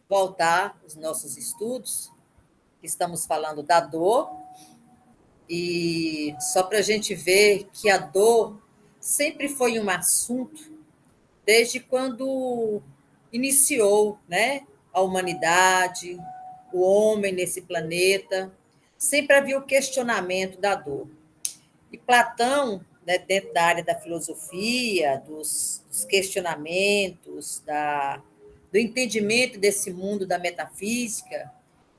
voltar os nossos estudos, que estamos falando da dor, e só para a gente ver que a dor sempre foi um assunto desde quando iniciou, né, a humanidade, o homem nesse planeta, sempre havia o questionamento da dor. E Platão, né, dentro da área da filosofia, dos questionamentos, do entendimento desse mundo da metafísica,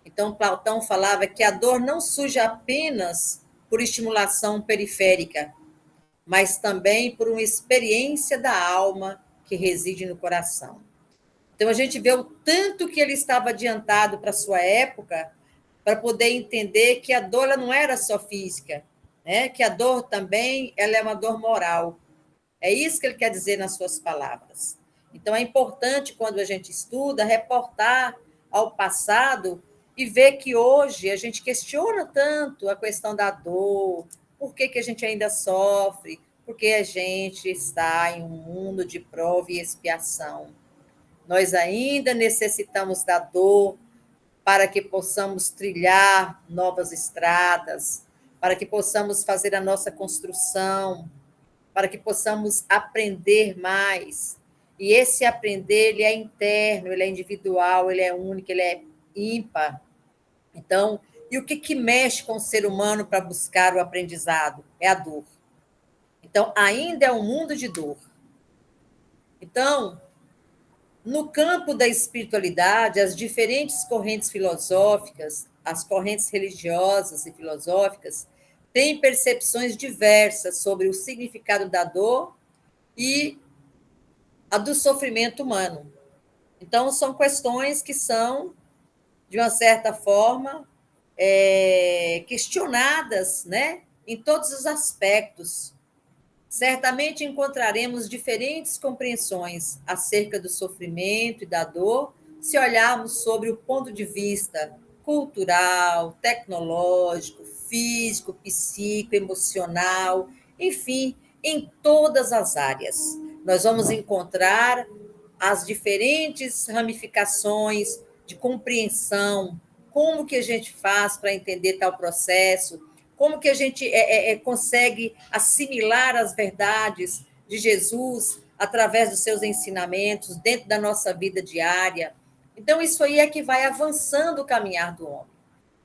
então Platão falava que a dor não surge apenas por estimulação periférica, mas também por uma experiência da alma que reside no coração. Então a gente vê o tanto que ele estava adiantado para a sua época para poder entender que a dor ela não era só física, né? Que a dor também ela é uma dor moral. É isso que ele quer dizer nas suas palavras. Então é importante, quando a gente estuda, reportar ao passado e ver que hoje a gente questiona tanto a questão da dor, por que a gente ainda sofre, porque a gente está em um mundo de prova e expiação. Nós ainda necessitamos da dor para que possamos trilhar novas estradas, para que possamos fazer a nossa construção, para que possamos aprender mais. E esse aprender, ele é interno, ele é individual, ele é único, ele é ímpar. Então, e o que mexe com o ser humano para buscar o aprendizado? É a dor. Então, ainda é um mundo de dor. Então, no campo da espiritualidade, as diferentes correntes filosóficas, as correntes religiosas e filosóficas, têm percepções diversas sobre o significado da dor e a do sofrimento humano. Então, são questões que são, de uma certa forma, questionadas, né, em todos os aspectos. Certamente encontraremos diferentes compreensões acerca do sofrimento e da dor se olharmos sobre o ponto de vista cultural, tecnológico, físico, psíquico, emocional, enfim, em todas as áreas. Nós vamos encontrar as diferentes ramificações de compreensão, como que a gente faz para entender tal processo, como que a gente consegue assimilar as verdades de Jesus através dos seus ensinamentos dentro da nossa vida diária. Então, isso aí é que vai avançando o caminhar do homem.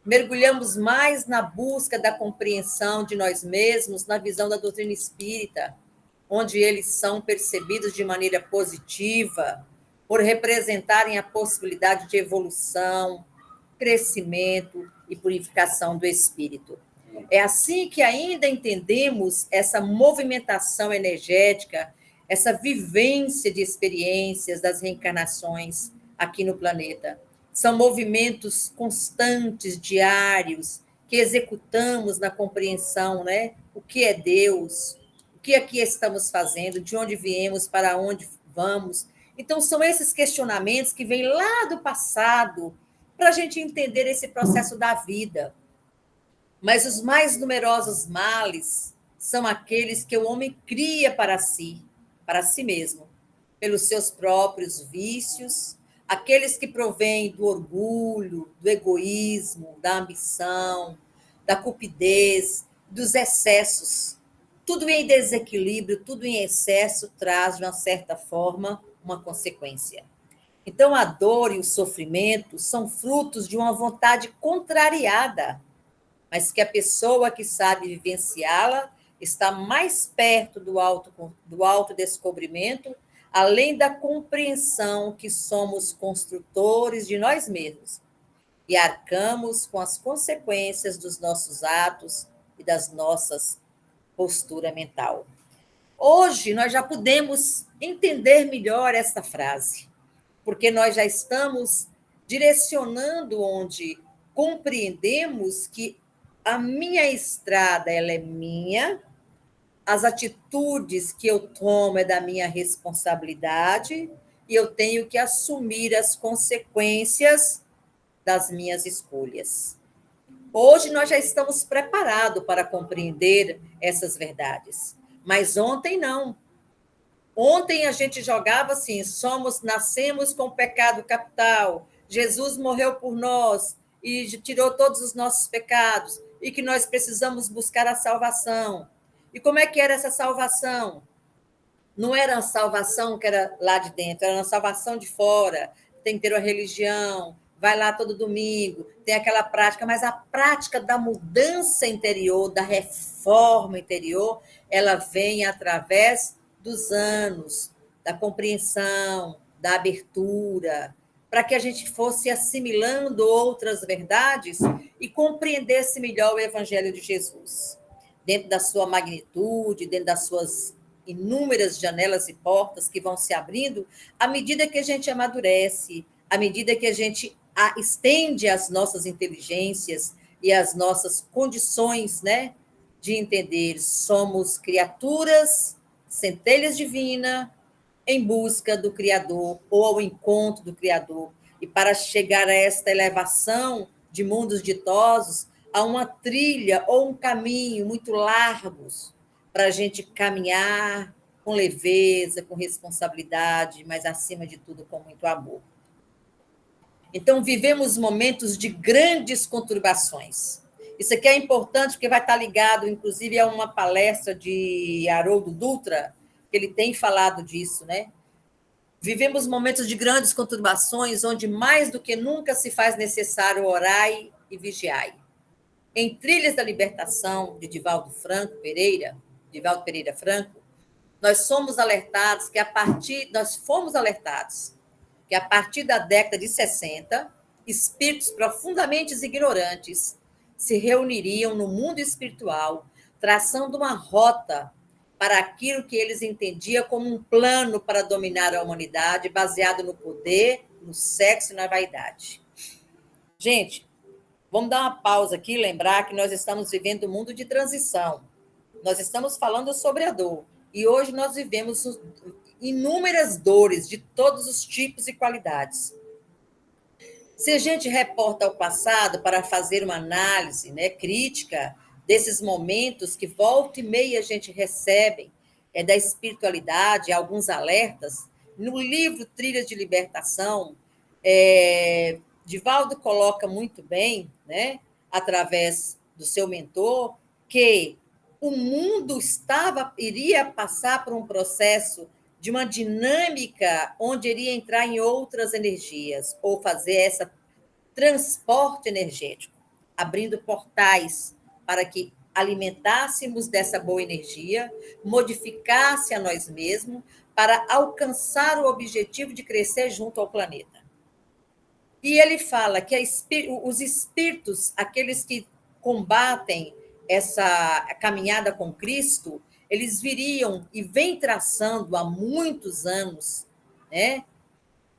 Mergulhamos mais na busca da compreensão de nós mesmos, na visão da doutrina espírita, onde eles são percebidos de maneira positiva, por representarem a possibilidade de evolução, crescimento e purificação do espírito. É assim que ainda entendemos essa movimentação energética, essa vivência de experiências das reencarnações aqui no planeta. São movimentos constantes, diários, que executamos na compreensão, né? O que é Deus, o que aqui estamos fazendo, de onde viemos, para onde vamos. Então, são esses questionamentos que vêm lá do passado para a gente entender esse processo da vida. Mas os mais numerosos males são aqueles que o homem cria para si mesmo, pelos seus próprios vícios, aqueles que provêm do orgulho, do egoísmo, da ambição, da cupidez, dos excessos. Tudo em desequilíbrio, tudo em excesso traz, de uma certa forma, uma consequência. Então, a dor e o sofrimento são frutos de uma vontade contrariada, mas que a pessoa que sabe vivenciá-la está mais perto do autodescobrimento, além da compreensão que somos construtores de nós mesmos e arcamos com as consequências dos nossos atos e das nossas postura mental. Hoje, nós já podemos entender melhor esta frase, porque nós já estamos direcionando onde compreendemos que a minha estrada ela é minha, as atitudes que eu tomo é da minha responsabilidade e eu tenho que assumir as consequências das minhas escolhas. Hoje nós já estamos preparados para compreender essas verdades, mas ontem não. Ontem a gente jogava assim: nascemos com o pecado capital, Jesus morreu por nós e tirou todos os nossos pecados, e que nós precisamos buscar a salvação. E como é que era essa salvação? Não era uma salvação que era lá de dentro, era uma salvação de fora. Tem que ter uma religião, vai lá todo domingo, tem aquela prática, mas a prática da mudança interior, da reforma interior, ela vem através dos anos, da compreensão, da abertura, para que a gente fosse assimilando outras verdades e compreendesse melhor o Evangelho de Jesus, dentro da sua magnitude, dentro das suas inúmeras janelas e portas que vão se abrindo à medida que a gente amadurece, à medida que a gente estende as nossas inteligências e as nossas condições, né, de entender. Somos criaturas, centelhas divinas, em busca do Criador ou ao encontro do Criador. E para chegar a esta elevação de mundos ditosos, há uma trilha ou um caminho muito largos para a gente caminhar com leveza, com responsabilidade, mas, acima de tudo, com muito amor. Então, vivemos momentos de grandes conturbações. Isso aqui é importante porque vai estar ligado, inclusive, a uma palestra de Haroldo Dutra, que ele tem falado disso, né? Vivemos momentos de grandes conturbações, onde mais do que nunca se faz necessário orai e vigiai. Em Trilhas da Libertação, de Divaldo Pereira Franco, nós fomos alertados que a partir da década de 60, espíritos profundamente ignorantes se reuniriam no mundo espiritual, traçando uma rota para aquilo que eles entendiam como um plano para dominar a humanidade, baseado no poder, no sexo e na vaidade. Gente, vamos dar uma pausa aqui e lembrar que nós estamos vivendo um mundo de transição. Nós estamos falando sobre a dor. E hoje nós vivemos inúmeras dores de todos os tipos e qualidades. Se a gente reporta ao passado para fazer uma análise, né, crítica desses momentos que volta e meia a gente recebe da espiritualidade, alguns alertas, no livro Trilhas de Libertação, Divaldo coloca muito bem, né, através do seu mentor, que o mundo iria passar por um processo de uma dinâmica onde iria entrar em outras energias, ou fazer esse transporte energético, abrindo portais para que alimentássemos dessa boa energia, modificasse a nós mesmos para alcançar o objetivo de crescer junto ao planeta. E ele fala que os espíritos, aqueles que combatem essa caminhada com Cristo, eles viriam e vêm traçando há muitos anos, né,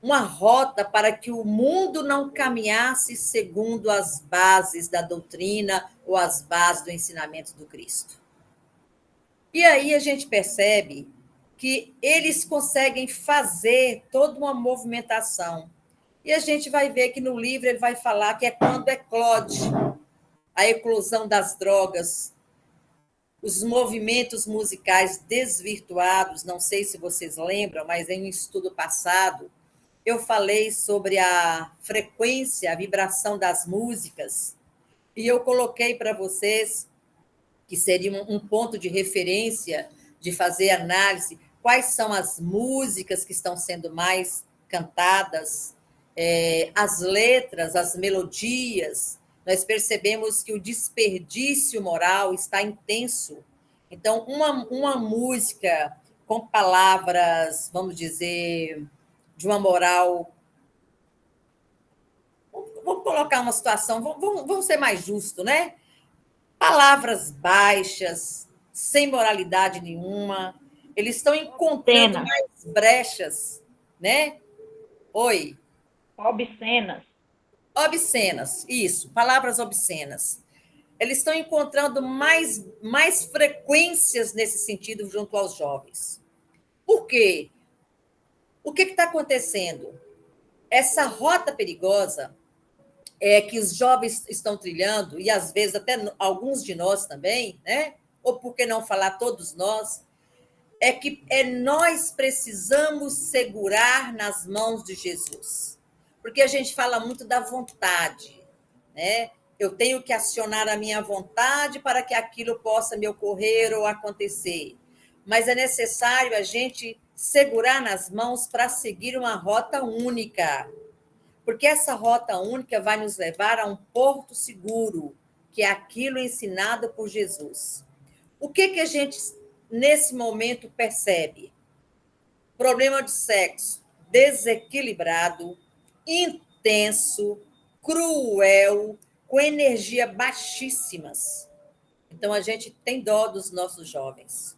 uma rota para que o mundo não caminhasse segundo as bases da doutrina ou as bases do ensinamento do Cristo. E aí a gente percebe que eles conseguem fazer toda uma movimentação. E a gente vai ver que no livro ele vai falar que é quando eclode a eclosão das drogas, os movimentos musicais desvirtuados. Não sei se vocês lembram, mas em um estudo passado eu falei sobre a frequência, a vibração das músicas, e eu coloquei para vocês que seria um ponto de referência de fazer análise, quais são as músicas que estão sendo mais cantadas, as letras, as melodias. Nós percebemos que o desperdício moral está intenso. Então, uma música com palavras, vamos dizer, de uma moral. Vamos colocar uma situação, vamos ser mais justos, né? Palavras baixas, sem moralidade nenhuma. Eles estão encontrando mais brechas, né? Oi. Obscenas. Obscenas, isso, palavras obscenas. Eles estão encontrando mais frequências nesse sentido junto aos jovens. Por quê? O que está acontecendo? Essa rota perigosa que os jovens estão trilhando, e às vezes até alguns de nós também, né? Ou por que não falar todos nós, é que nós precisamos segurar nas mãos de Jesus. Porque a gente fala muito da vontade, né? Eu tenho que acionar a minha vontade para que aquilo possa me ocorrer ou acontecer. Mas é necessário a gente segurar nas mãos para seguir uma rota única. Porque essa rota única vai nos levar a um porto seguro, que é aquilo ensinado por Jesus. O que a gente, nesse momento, percebe? Problema de sexo desequilibrado, intenso, cruel, com energia baixíssimas. Então, a gente tem dó dos nossos jovens.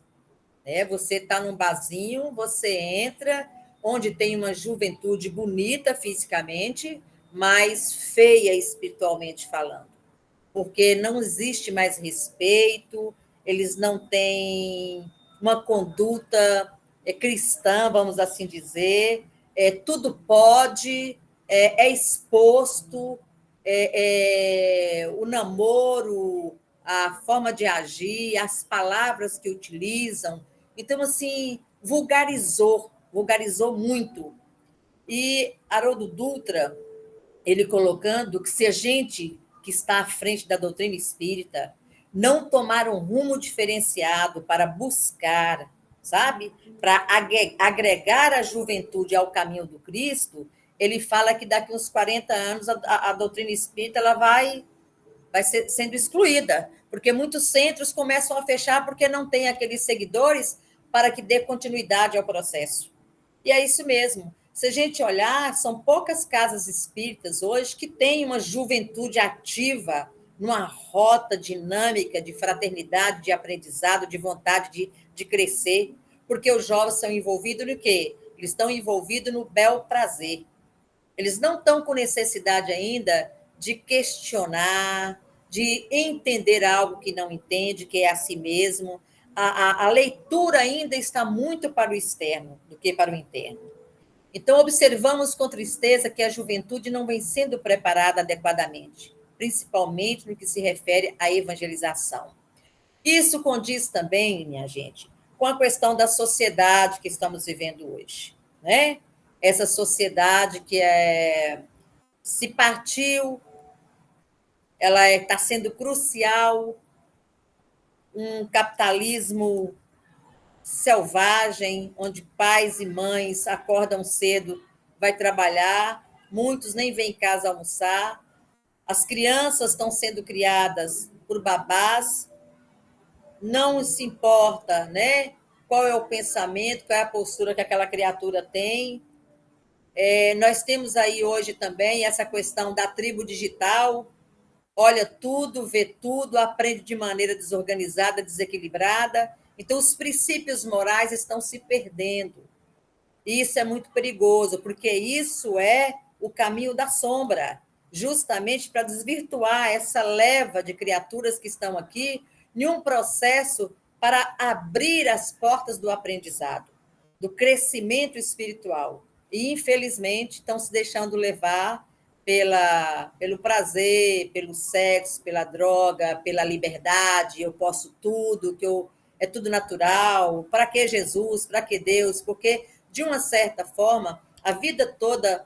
Né? Você está num barzinho, você entra, onde tem uma juventude bonita fisicamente, mas feia espiritualmente falando. Porque não existe mais respeito, eles não têm uma conduta cristã, vamos assim dizer, tudo pode, é exposto, o namoro, a forma de agir, as palavras que utilizam. Então, assim, vulgarizou muito. E Haroldo Dutra, ele colocando que se a gente que está à frente da doutrina espírita não tomar um rumo diferenciado para buscar, sabe, para agregar a juventude ao caminho do Cristo, ele fala que daqui uns 40 anos a doutrina espírita ela vai sendo excluída, porque muitos centros começam a fechar porque não tem aqueles seguidores para que dê continuidade ao processo. E é isso mesmo. Se a gente olhar, são poucas casas espíritas hoje que têm uma juventude ativa numa rota dinâmica de fraternidade, de aprendizado, de vontade de crescer, porque os jovens são envolvidos no quê? Eles estão envolvidos no bel prazer. Eles não estão com necessidade ainda de questionar, de entender algo que não entende, que é a si mesmo. A leitura ainda está muito para o externo do que para o interno. Então, observamos com tristeza que a juventude não vem sendo preparada adequadamente, principalmente no que se refere à evangelização. Isso condiz também, minha gente, com a questão da sociedade que estamos vivendo hoje, né? Essa sociedade que se partiu, ela está sendo crucial, um capitalismo selvagem, onde pais e mães acordam cedo, vai trabalhar, muitos nem vêm em casa almoçar, as crianças estão sendo criadas por babás, não se importa, né? Qual é o pensamento, qual é a postura que aquela criatura tem. Nós temos aí hoje também essa questão da tribo digital, olha tudo, vê tudo, aprende de maneira desorganizada, desequilibrada. Então, os princípios morais estão se perdendo. E isso é muito perigoso, porque isso é o caminho da sombra, justamente para desvirtuar essa leva de criaturas que estão aqui em um processo para abrir as portas do aprendizado, do crescimento espiritual. E, infelizmente, estão se deixando levar pelo prazer, pelo sexo, pela droga, pela liberdade, eu posso tudo, é tudo natural, para que Jesus, para que Deus? Porque, de uma certa forma, a vida toda,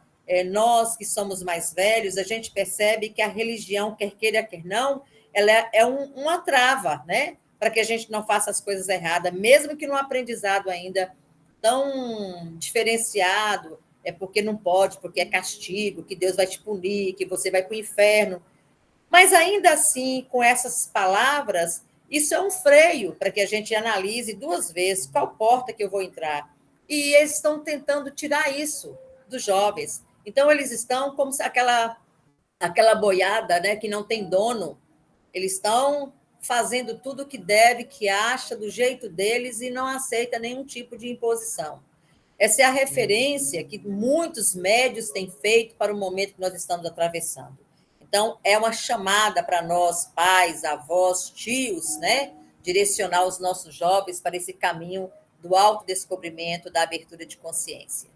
nós que somos mais velhos, a gente percebe que a religião, quer queira, quer não, ela é uma trava, né? Para que a gente não faça as coisas erradas, mesmo que num aprendizado ainda tão diferenciado, é porque não pode, porque é castigo, que Deus vai te punir, que você vai para o inferno. Mas ainda assim, com essas palavras, isso é um freio para que a gente analise duas vezes qual porta que eu vou entrar. E eles estão tentando tirar isso dos jovens. Então, eles estão como se aquela boiada, né, que não tem dono. Eles estão fazendo tudo o que deve, que acha, do jeito deles e não aceita nenhum tipo de imposição. Essa é a referência que muitos médios têm feito para o momento que nós estamos atravessando. Então, é uma chamada para nós, pais, avós, tios, né? Direcionar os nossos jovens para esse caminho do autodescobrimento, da abertura de consciência.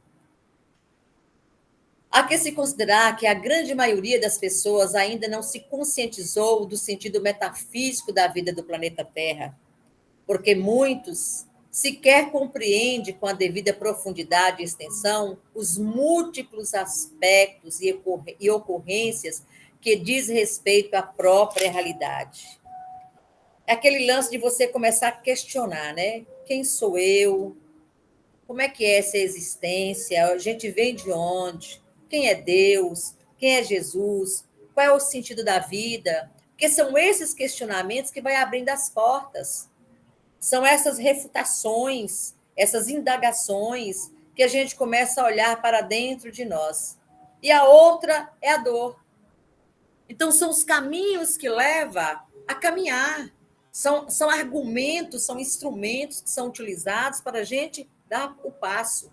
Há que se considerar que a grande maioria das pessoas ainda não se conscientizou do sentido metafísico da vida do planeta Terra, porque muitos sequer compreende com a devida profundidade e extensão os múltiplos aspectos e ocorrências que diz respeito à própria realidade. É aquele lance de você começar a questionar, né? Quem sou eu? Como é que é essa existência? A gente vem de onde? Quem é Deus? Quem é Jesus? Qual é o sentido da vida? Porque são esses questionamentos que vai abrindo as portas. São essas refutações, essas indagações que a gente começa a olhar para dentro de nós. E a outra é a dor. Então, são os caminhos que levam a caminhar. São argumentos, são instrumentos que são utilizados para a gente dar o passo.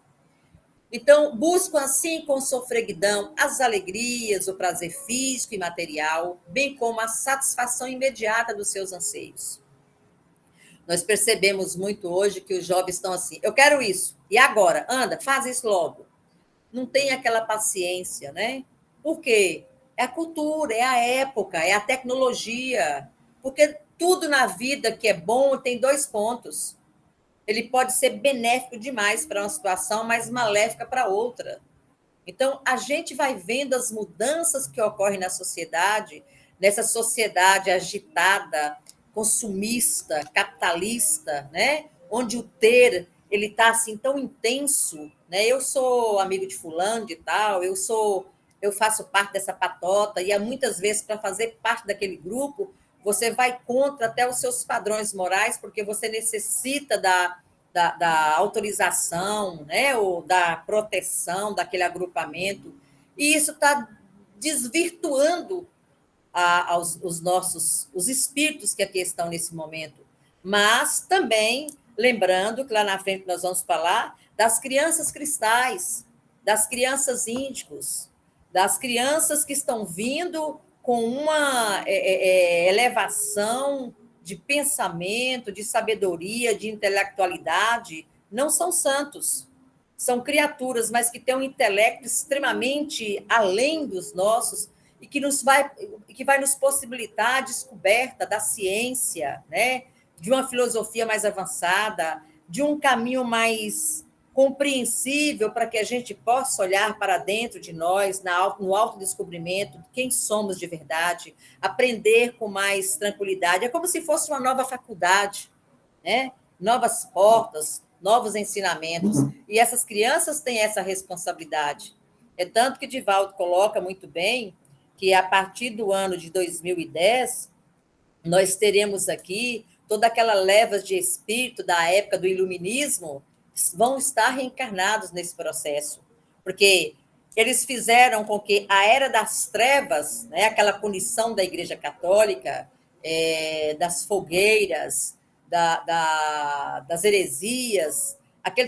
Então, buscam assim com sofreguidão as alegrias, o prazer físico e material, bem como a satisfação imediata dos seus anseios. Nós percebemos muito hoje que os jovens estão assim, eu quero isso, e agora? Anda, faz isso logo. Não tem aquela paciência, né? Por quê? É a cultura, é a época, é a tecnologia. Porque tudo na vida que é bom tem dois pontos. Ele pode ser benéfico demais para uma situação, mas maléfica para outra. Então, a gente vai vendo as mudanças que ocorrem na sociedade, nessa sociedade agitada, consumista, capitalista, né? Onde o ter ele está assim tão intenso, né? Eu sou amigo de fulano de tal, eu faço parte dessa patota e muitas vezes para fazer parte daquele grupo você vai contra até os seus padrões morais porque você necessita da autorização, né, ou da proteção daquele agrupamento, e isso está desvirtuando os espíritos que aqui estão nesse momento. Mas também, lembrando que lá na frente nós vamos falar das crianças cristais, das crianças índicos, das crianças que estão vindo com uma elevação de pensamento, de sabedoria, de intelectualidade, não são santos. São criaturas, mas que têm um intelecto extremamente além dos nossos e que vai nos possibilitar a descoberta da ciência, né? De uma filosofia mais avançada, de um caminho mais compreensível para que a gente possa olhar para dentro de nós, no autodescobrimento, quem somos de verdade, aprender com mais tranquilidade. É como se fosse uma nova faculdade, né? Novas portas, novos ensinamentos. E essas crianças têm essa responsabilidade. É tanto que Divaldo coloca muito bem que, a partir do ano de 2010, nós teremos aqui toda aquela leva de espírito da época do iluminismo vão estar reencarnados nesse processo, porque eles fizeram com que a era das trevas, né, aquela punição da Igreja Católica, das fogueiras, das heresias,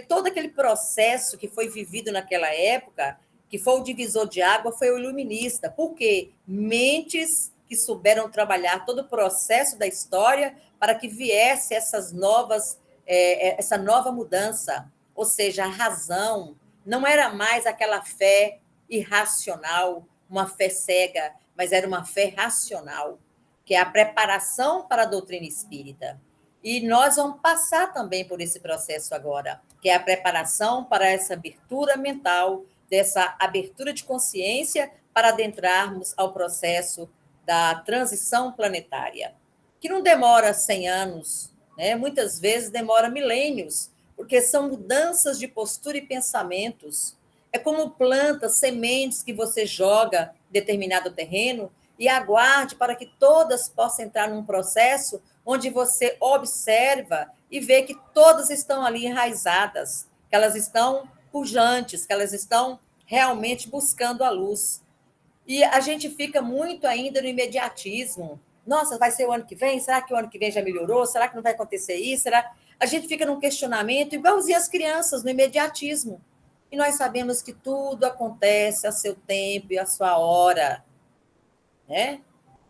todo aquele processo que foi vivido naquela época, que foi o divisor de água, foi o iluminista. Por quê? Mentes que souberam trabalhar todo o processo da história para que viesse essa nova mudança. Ou seja, a razão não era mais aquela fé irracional, uma fé cega, mas era uma fé racional, que é a preparação para a doutrina espírita. E nós vamos passar também por esse processo agora, que é a preparação para essa abertura mental, dessa abertura de consciência para adentrarmos ao processo da transição planetária, que não demora 100 anos, né? Muitas vezes demora milênios, porque são mudanças de postura e pensamentos. É como plantas, sementes que você joga em determinado terreno e aguarde para que todas possam entrar num processo onde você observa e vê que todas estão ali enraizadas, que elas estão pujantes, que elas estão realmente buscando a luz. E a gente fica muito ainda no imediatismo. Nossa, vai ser o ano que vem? Será que o ano que vem já melhorou? Será que não vai acontecer isso? Será? A gente fica num questionamento igualzinho as crianças, no imediatismo. E nós sabemos que tudo acontece a seu tempo e a sua hora, né?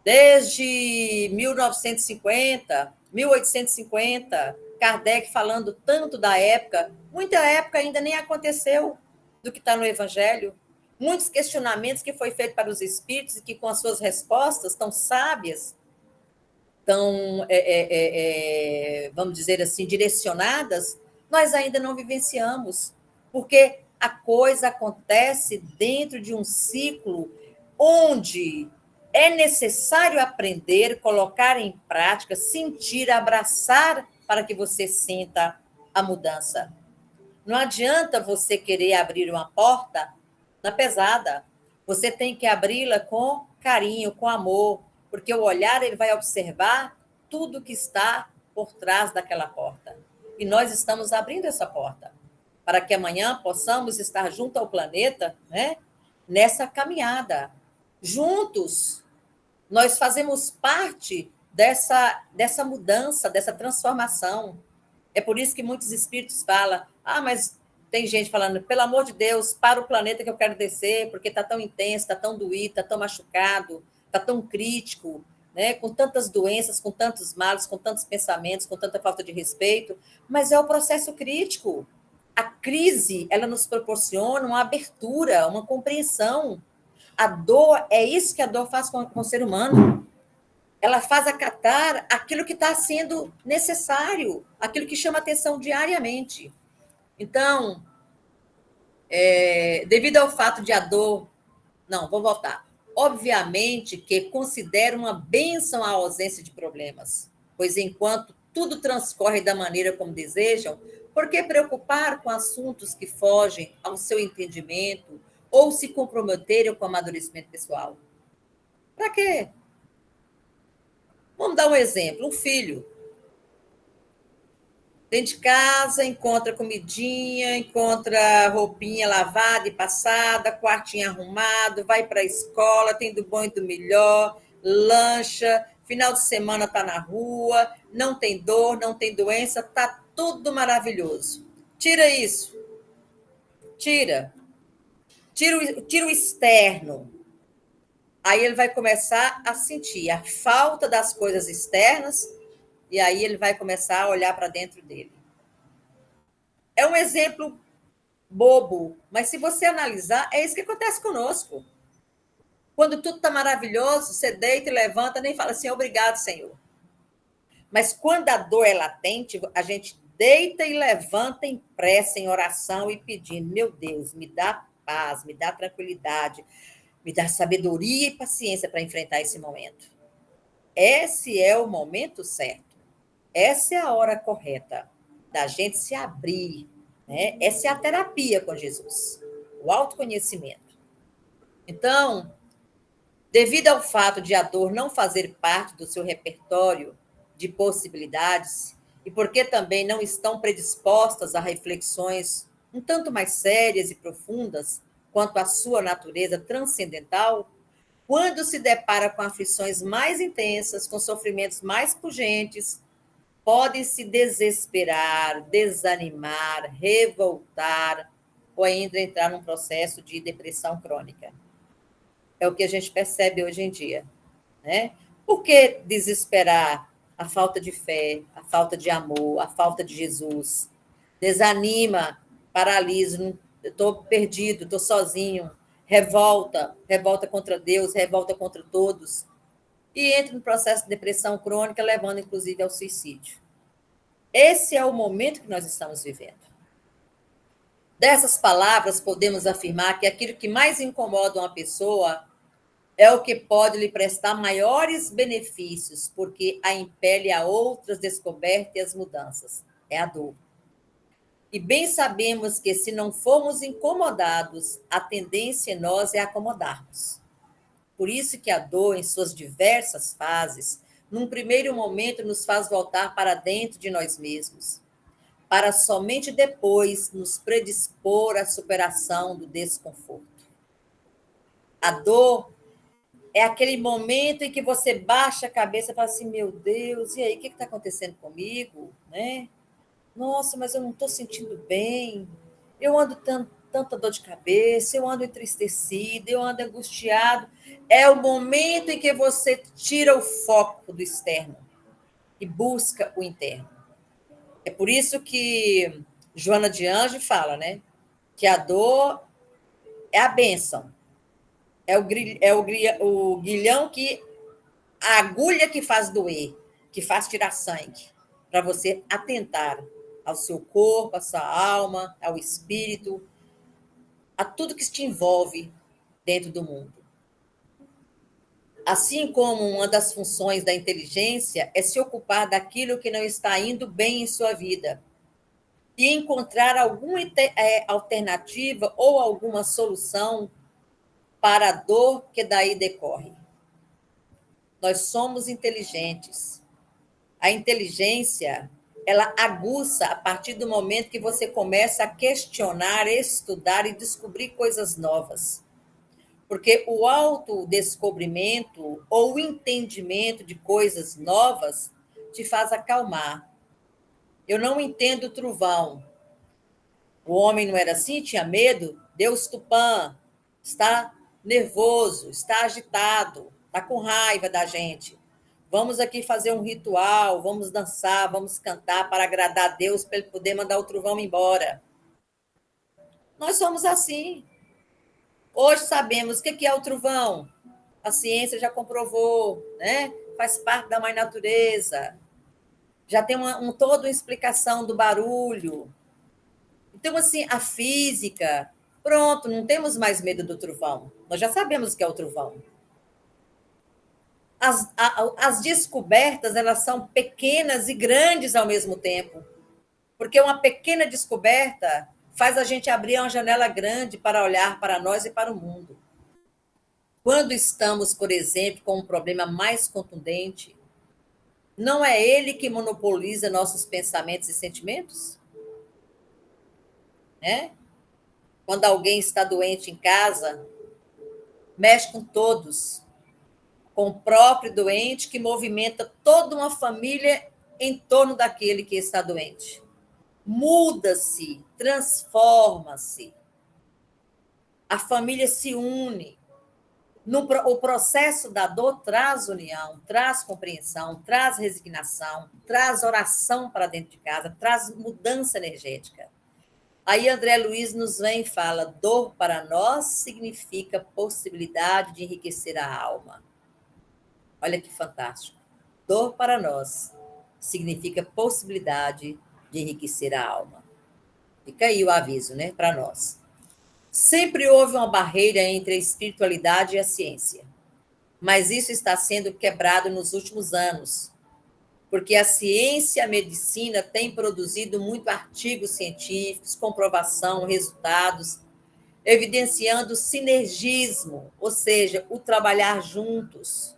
Desde 1950, 1850, Kardec falando tanto da época, muita época ainda nem aconteceu do que está no Evangelho. Muitos questionamentos que foi feito para os espíritos e que, com as suas respostas tão sábias, tão, vamos dizer assim, direcionadas, nós ainda não vivenciamos, porque a coisa acontece dentro de um ciclo onde é necessário aprender, colocar em prática, sentir, abraçar para que você sinta a mudança. Não adianta você querer abrir uma porta na pesada. Você tem que abri-la com carinho, com amor, porque o olhar ele vai observar tudo que está por trás daquela porta. E nós estamos abrindo essa porta para que amanhã possamos estar junto ao planeta, né? Nessa caminhada. Juntos, nós fazemos parte dessa mudança, dessa transformação. É por isso que muitos espíritos falam, mas tem gente falando, pelo amor de Deus, para o planeta que eu quero descer, porque está tão intenso, está tão doído, está tão machucado, está tão crítico, né? Com tantas doenças, com tantos males, com tantos pensamentos, com tanta falta de respeito, mas é o processo crítico. A crise, ela nos proporciona uma abertura, uma compreensão. A dor, é isso que a dor faz com o ser humano. Ela faz acatar aquilo que está sendo necessário, aquilo que chama atenção diariamente. Então, devido ao fato de a dor... Não, vou voltar. Obviamente que considero uma bênção a ausência de problemas, pois enquanto tudo transcorre da maneira como desejam, por que preocupar com assuntos que fogem ao seu entendimento ou se comprometerem com o amadurecimento pessoal? Para quê? Vamos dar um exemplo. Um filho dentro de casa, encontra comidinha, encontra roupinha lavada e passada, quartinho arrumado, vai para a escola, tem do bom e do melhor, lancha, final de semana está na rua, não tem dor, não tem doença, está tudo maravilhoso. Tira isso. Tira o externo. Aí ele vai começar a sentir a falta das coisas externas e aí ele vai começar a olhar para dentro dele. É um exemplo bobo, mas se você analisar, é isso que acontece conosco. Quando tudo está maravilhoso, você deita e levanta, nem fala assim, obrigado, Senhor. Mas quando a dor é latente, a gente deita e levanta em prece, em oração e pedindo, meu Deus, me dá paz, me dá tranquilidade, me dá sabedoria e paciência para enfrentar esse momento. Esse é o momento certo. Essa é a hora correta da gente se abrir, né? Essa é a terapia com Jesus, o autoconhecimento. Então, devido ao fato de a dor não fazer parte do seu repertório de possibilidades e porque também não estão predispostas a reflexões um tanto mais sérias e profundas quanto à sua natureza transcendental, quando se depara com aflições mais intensas, com sofrimentos mais pungentes, pode se desesperar, desanimar, revoltar ou ainda entrar num processo de depressão crônica. É o que a gente percebe hoje em dia, né? Por que desesperar? A falta de fé, a falta de amor, a falta de Jesus. Desanima, paralisa, estou perdido, estou sozinho, revolta contra Deus, revolta contra todos, e entra no processo de depressão crônica, levando inclusive ao suicídio. Esse é o momento que nós estamos vivendo. Dessas palavras, podemos afirmar que aquilo que mais incomoda uma pessoa é o que pode lhe prestar maiores benefícios, porque a impele a outras descobertas e as mudanças. É a dor. E bem sabemos que, se não formos incomodados, a tendência em nós é acomodarmos. Por isso que a dor, em suas diversas fases, num primeiro momento nos faz voltar para dentro de nós mesmos, para somente depois nos predispor à superação do desconforto. A dor é aquele momento em que você baixa a cabeça e fala assim, meu Deus, e aí, o que está acontecendo comigo? Né? Nossa, mas eu não estou sentindo bem, eu ando tanta dor de cabeça, eu ando entristecido, eu ando angustiado. É o momento em que você tira o foco do externo e busca o interno. É por isso que Joana de Anjos fala, né? Que a dor é a bênção. O guilhão que... A agulha que faz doer, que faz tirar sangue, para você atentar ao seu corpo, à sua alma, ao espírito, a tudo que te envolve dentro do mundo. Assim como uma das funções da inteligência é se ocupar daquilo que não está indo bem em sua vida e encontrar alguma alternativa ou alguma solução para a dor que daí decorre. Nós somos inteligentes. A inteligência, ela aguça a partir do momento que você começa a questionar, estudar e descobrir coisas novas. Porque o autodescobrimento ou o entendimento de coisas novas te faz acalmar. Eu não entendo o trovão. O homem não era assim, tinha medo? Deus Tupã está nervoso, está agitado, está com raiva da gente. Vamos aqui fazer um ritual, vamos dançar, vamos cantar para agradar a Deus, para ele poder mandar o trovão embora. Nós somos assim. Hoje sabemos o que é o trovão. A ciência já comprovou, né? Faz parte da mãe natureza. Já tem toda uma explicação do barulho. Então, assim, a física, pronto, não temos mais medo do trovão. Nós já sabemos o que é o trovão. As descobertas, elas são pequenas e grandes ao mesmo tempo. Porque uma pequena descoberta faz a gente abrir uma janela grande para olhar para nós e para o mundo. Quando estamos, por exemplo, com um problema mais contundente, não é ele que monopoliza nossos pensamentos e sentimentos? Né? Quando alguém está doente em casa, mexe com todos, com o próprio doente, que movimenta toda uma família em torno daquele que está doente. Muda-se, transforma-se. A família se une. O processo da dor traz união, traz compreensão, traz resignação, traz oração para dentro de casa, traz mudança energética. Aí André Luiz nos vem e fala: dor para nós significa possibilidade de enriquecer a alma. Olha que fantástico. Dor para nós significa possibilidade de enriquecer a alma. Fica aí o aviso, né, para nós. Sempre houve uma barreira entre a espiritualidade e a ciência, mas isso está sendo quebrado nos últimos anos, porque a ciência e a medicina têm produzido muitos artigos científicos, comprovação, resultados, evidenciando o sinergismo, ou seja, o trabalhar juntos,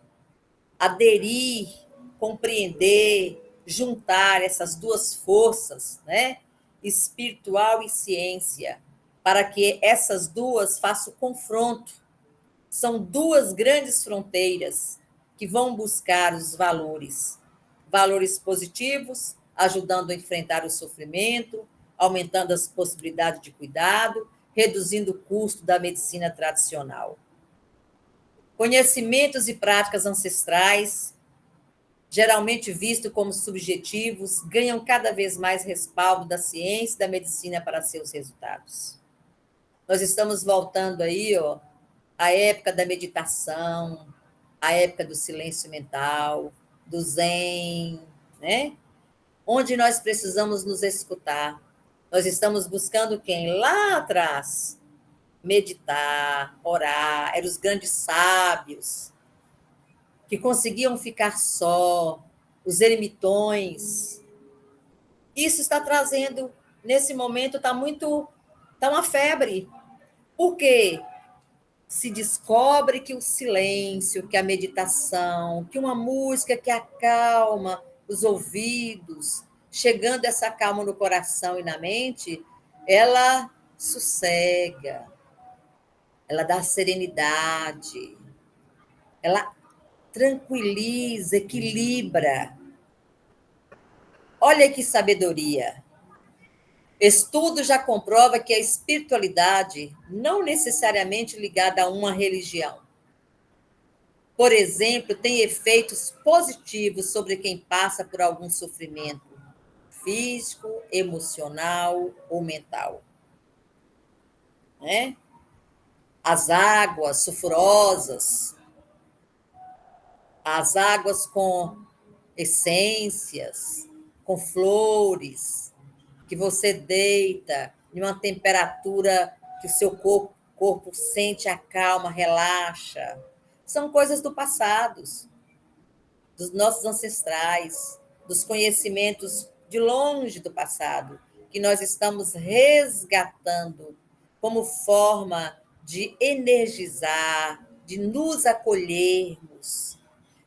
aderir, compreender, juntar essas duas forças, né? Espiritual e ciência, para que essas duas façam confronto. São duas grandes fronteiras que vão buscar os valores positivos, ajudando a enfrentar o sofrimento, aumentando as possibilidades de cuidado, reduzindo o custo da medicina tradicional. Conhecimentos e práticas ancestrais, geralmente vistos como subjetivos, ganham cada vez mais respaldo da ciência e da medicina para seus resultados. Nós estamos voltando aí, à época da meditação, à época do silêncio mental, do zen, né? Onde nós precisamos nos escutar. Nós estamos buscando quem? Lá atrás. Meditar, orar, eram os grandes sábios que conseguiam ficar só, os eremitões. Isso está trazendo, nesse momento, está uma febre. Por quê? Se descobre que o silêncio, que a meditação, que uma música que acalma os ouvidos, chegando essa calma no coração e na mente, ela sossega, ela dá serenidade, ela tranquiliza, equilibra. Olha que sabedoria. Estudo já comprova que a espiritualidade não necessariamente ligada a uma religião. Por exemplo, tem efeitos positivos sobre quem passa por algum sofrimento físico, emocional ou mental. Né? As águas sulfurosas, as águas com essências, com flores, que você deita em uma temperatura que o seu corpo sente a calma, relaxa. São coisas do passado, dos nossos ancestrais, dos conhecimentos de longe do passado, que nós estamos resgatando como forma de energizar, de nos acolhermos,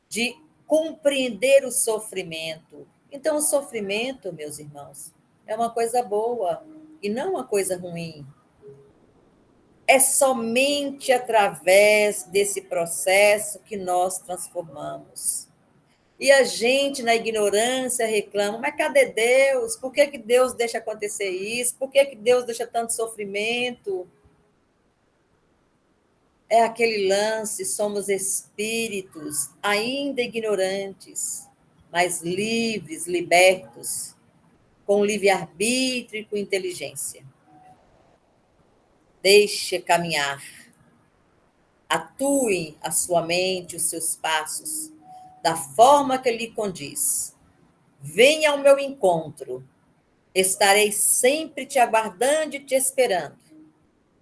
de compreender o sofrimento. Então, o sofrimento, meus irmãos, é uma coisa boa e não uma coisa ruim. É somente através desse processo que nós transformamos. E a gente, na ignorância, reclama, mas cadê Deus? Por que Deus deixa acontecer isso? Por que Deus deixa tanto sofrimento? É aquele lance, somos espíritos ainda ignorantes, mas livres, libertos, com livre-arbítrio e com inteligência. Deixe caminhar. Atue a sua mente, os seus passos, da forma que lhe condiz. Venha ao meu encontro. Estarei sempre te aguardando e te esperando,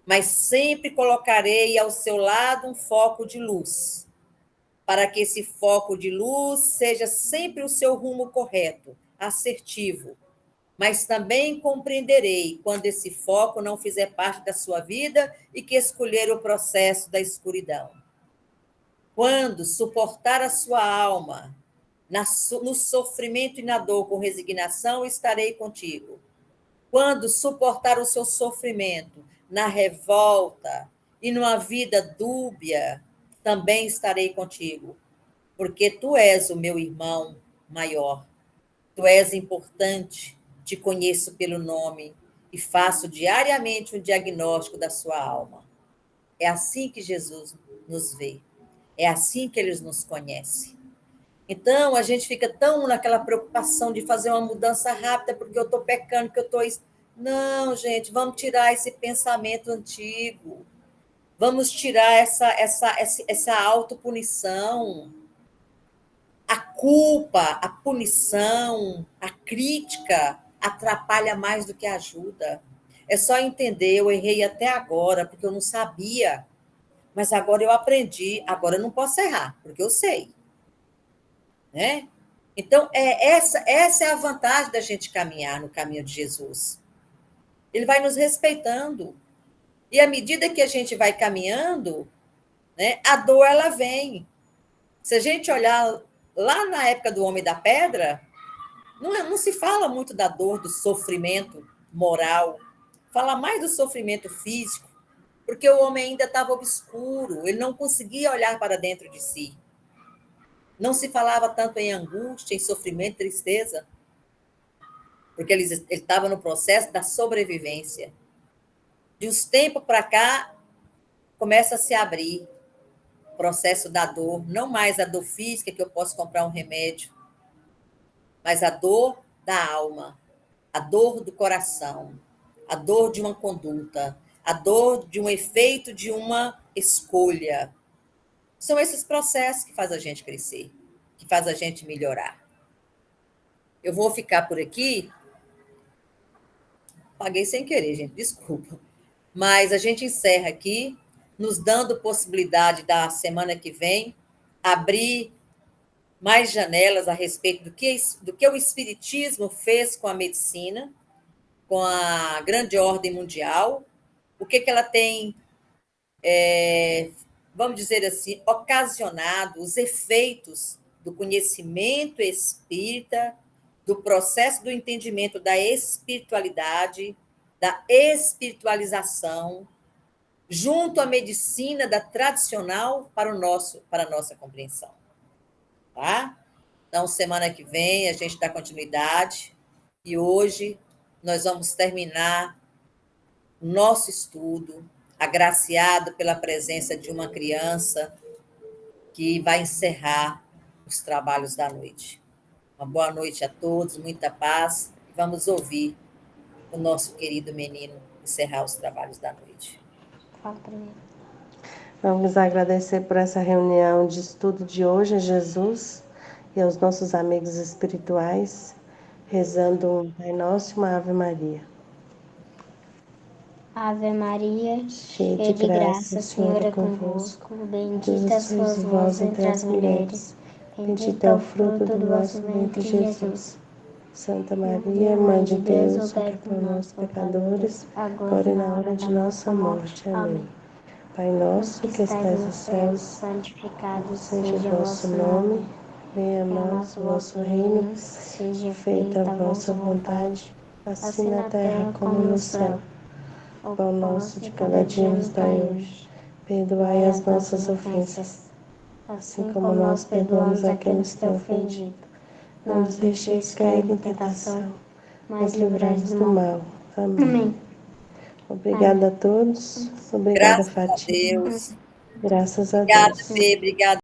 mas sempre colocarei ao seu lado um foco de luz, para que esse foco de luz seja sempre o seu rumo correto, assertivo. Mas também compreenderei quando esse foco não fizer parte da sua vida e que escolher o processo da escuridão. Quando suportar a sua alma no sofrimento e na dor com resignação, estarei contigo. Quando suportar o seu sofrimento na revolta e numa vida dúbia, também estarei contigo, porque tu és o meu irmão maior. Tu és importante, te conheço pelo nome e faço diariamente um diagnóstico da sua alma. É assim que Jesus nos vê, é assim que ele nos conhece. Então, a gente fica tão naquela preocupação de fazer uma mudança rápida porque eu estou pecando, que eu estou... Não, gente, vamos tirar esse pensamento antigo. Vamos tirar essa autopunição. A culpa, a punição, a crítica atrapalha mais do que ajuda. É só entender, eu errei até agora, porque eu não sabia. Mas agora eu aprendi, agora eu não posso errar, porque eu sei. Né? Então, essa é a vantagem da gente caminhar no caminho de Jesus. Ele vai nos respeitando. E à medida que a gente vai caminhando, né, a dor ela vem. Se a gente olhar lá na época do Homem da Pedra, não se fala muito da dor, do sofrimento moral. Fala mais do sofrimento físico, porque o homem ainda estava obscuro, ele não conseguia olhar para dentro de si. Não se falava tanto em angústia, em sofrimento, tristeza, porque ele estava no processo da sobrevivência. De uns tempos para cá, começa a se abrir o processo da dor, não mais a dor física, que eu posso comprar um remédio, mas a dor da alma, a dor do coração, a dor de uma conduta, a dor de um efeito de uma escolha. São esses processos que fazem a gente crescer, que fazem a gente melhorar. Eu vou ficar por aqui. Paguei sem querer, gente, desculpa. Mas a gente encerra aqui, nos dando possibilidade da semana que vem abrir mais janelas a respeito do que o Espiritismo fez com a medicina, com a grande ordem mundial, o que ela tem, vamos dizer assim, ocasionado, os efeitos do conhecimento espírita, do processo do entendimento da espiritualidade, da espiritualização, junto à medicina da tradicional para a nossa compreensão. Tá? Então, semana que vem a gente dá continuidade e hoje nós vamos terminar o nosso estudo, agraciado pela presença de uma criança que vai encerrar os trabalhos da noite. Uma boa noite a todos, muita paz. Vamos ouvir o nosso querido menino encerrar os trabalhos da noite. Fala para mim. Vamos agradecer por essa reunião de estudo de hoje, a Jesus e aos nossos amigos espirituais. rezando um Pai Nosso e uma Ave Maria. Ave Maria, Cheia cheia de graça, o Senhor é convosco. Bendita sois vós entre as mulheres. Bendito é o fruto do vosso ventre, Jesus. Santa Maria, Mãe de Deus, rogai por nós, pecadores, agora e na hora de nossa morte. Amém. Pai nosso que estais nos céus, santificado seja o vosso nome, venha a nós o vosso reino, seja feita a vossa vontade, assim na terra como no céu. O pão nosso de cada dia nos dai hoje. Perdoai as nossas ofensas, assim como nós perdoamos aqueles que têm ofendido. Não nos deixeis cair em tentação, mas livrai-nos do mal. Amém. Obrigada a todos. Obrigada, Graças a Fátima. Deus. Graças a Obrigada, Deus. Fê. Obrigada.